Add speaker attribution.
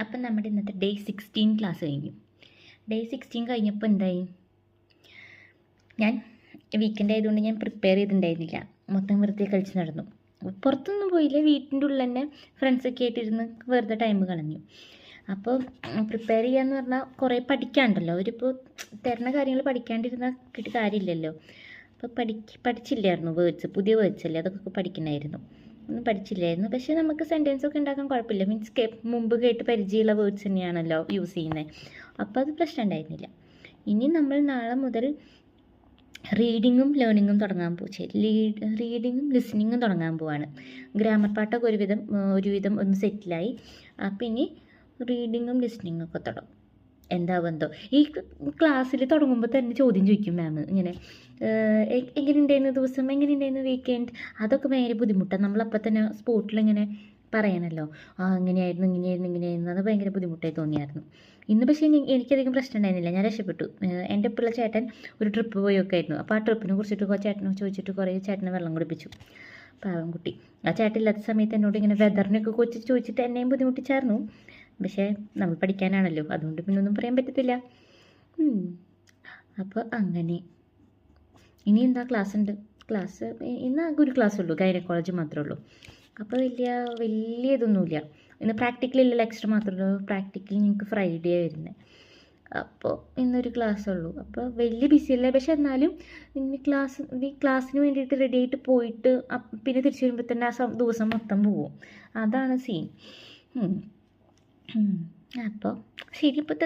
Speaker 1: അപ്പം നമ്മുടെ ഇന്നത്തെ ഡേ 16 ക്ലാസ് കഴിഞ്ഞു. ഡേ 16 കഴിഞ്ഞപ്പോൾ എന്തായി, ഞാൻ വീക്കെൻഡ് ആയതുകൊണ്ട് ഞാൻ പ്രിപ്പയർ ചെയ്തിട്ടുണ്ടായിരുന്നില്ല. മൊത്തം വെറുതെ കളിച്ച് നടന്നു. പുറത്തൊന്നും പോയില്ല, വീട്ടിൻ്റെ ഉള്ളിൽ തന്നെ ഫ്രണ്ട്സൊക്കെ ആയിട്ടിരുന്ന് വെറുതെ ടൈം കളഞ്ഞു. അപ്പോൾ പ്രിപ്പയർ ചെയ്യാന്ന് പറഞ്ഞാൽ കുറേ പഠിക്കാണ്ടല്ലോ, അവരിപ്പോൾ തരുന്ന കാര്യങ്ങൾ പഠിക്കാണ്ടിരുന്നാൽ കാര്യമില്ലല്ലോ. അപ്പോൾ പഠിച്ചില്ലായിരുന്നു. പുതിയ വേർഡ്സ് അല്ലേ, അതൊക്കെ പഠിക്കണമായിരുന്നു. ഒന്നും പഠിച്ചില്ലായിരുന്നു. പക്ഷേ നമുക്ക് സെൻറ്റൻസൊക്കെ ഉണ്ടാക്കാൻ കുഴപ്പമില്ല. മീൻസ് മുമ്പ് കേട്ട് പരിചയമുള്ള വേർഡ്സ് തന്നെയാണല്ലോ യൂസ് ചെയ്യുന്നത്. അപ്പോൾ അത് പ്രശ്നം ഉണ്ടായിരുന്നില്ല. ഇനി നമ്മൾ നാളെ മുതൽ റീഡിങ്ങും ലേണിങ്ങും തുടങ്ങാൻ റീഡിങ്ങും ലിസണിങ്ങും തുടങ്ങാൻ പോവാണ്. ഗ്രാമർ പാട്ടൊക്കെ ഒരുവിധം ഒന്ന് സെറ്റിലായി. അപ്പം ഇനി റീഡിങ്ങും ലിസണിങ്ങും ഒക്കെ തുടങ്ങും. എന്താവെന്തോ ഈ ക്ലാസ്സിൽ തുടങ്ങുമ്പോൾ തന്നെ ചോദ്യം ചോദിക്കും മാം, ഇങ്ങനെ എങ്ങനെയുണ്ടായിരുന്നു ദിവസം, എങ്ങനെയുണ്ടായിരുന്നു വീക്കെൻഡ്. അതൊക്കെ ഭയങ്കര ബുദ്ധിമുട്ടാണ്. നമ്മളപ്പോൾ തന്നെ സ്പോട്ടിലിങ്ങനെ പറയണമല്ലോ, ഇങ്ങനെയായിരുന്നു. അത് ഭയങ്കര ബുദ്ധിമുട്ടായി തോന്നിയായിരുന്നു. ഇന്ന് പക്ഷേ എനിക്കധികം പ്രശ്നം ഉണ്ടായിരുന്നില്ല, ഞാൻ രക്ഷപ്പെട്ടു. എൻ്റെ ഒപ്പമുള്ള ചേട്ടൻ ഒരു ട്രിപ്പ് പോയൊക്കെ ആയിരുന്നു. അപ്പോൾ ആ ട്രിപ്പിനെ കുറിച്ചിട്ട് ചേട്ടനെ ചോദിച്ചിട്ട് കുറേ ചേട്ടനെ വെള്ളം കുടിപ്പിച്ചു. പാവം കുട്ടി. ആ ചേട്ടൻ ഇല്ലാത്ത സമയത്ത് എന്നോട് ഇങ്ങനെ വെതറിനൊക്കെ കുറിച്ച് ചോദിച്ചിട്ട് എന്നെയും ബുദ്ധിമുട്ടിച്ചായിരുന്നു. പക്ഷേ നമ്മൾ പഠിക്കാനാണല്ലോ, അതുകൊണ്ട് പിന്നെ ഒന്നും പറയാൻ പറ്റത്തില്ല. അപ്പോൾ അങ്ങനെ ഇനി എന്താ ക്ലാസ് ഉണ്ട്. ഇന്ന് ആകെ ഒരു ക്ലാസ് ഉള്ളൂ, ഗൈനക്കോളജി മാത്രമേ ഉള്ളൂ. അപ്പോൾ വലിയ ഇതൊന്നുമില്ല. ഇന്ന് പ്രാക്ടിക്കലില്ല, എക്സ്ട്രാ മാത്രമേ ഉള്ളൂ. പ്രാക്ടിക്കൽ ഞങ്ങൾക്ക് ഫ്രൈഡേ വരുന്നത്. അപ്പോൾ ഇന്നൊരു ക്ലാസ് ഉള്ളൂ. അപ്പോൾ വലിയ ബിസിയല്ല. പക്ഷെ എന്നാലും ഇനി ക്ലാസ്സിന് വേണ്ടിയിട്ട് റെഡി ആയിട്ട് പോയിട്ട് പിന്നെ തിരിച്ചു വരുമ്പോൾ തന്നെ ആ ദിവസം മൊത്തം പോവും. അതാണ് സീൻ. അപ്പോൾ ശരി, ഇപ്പോൾ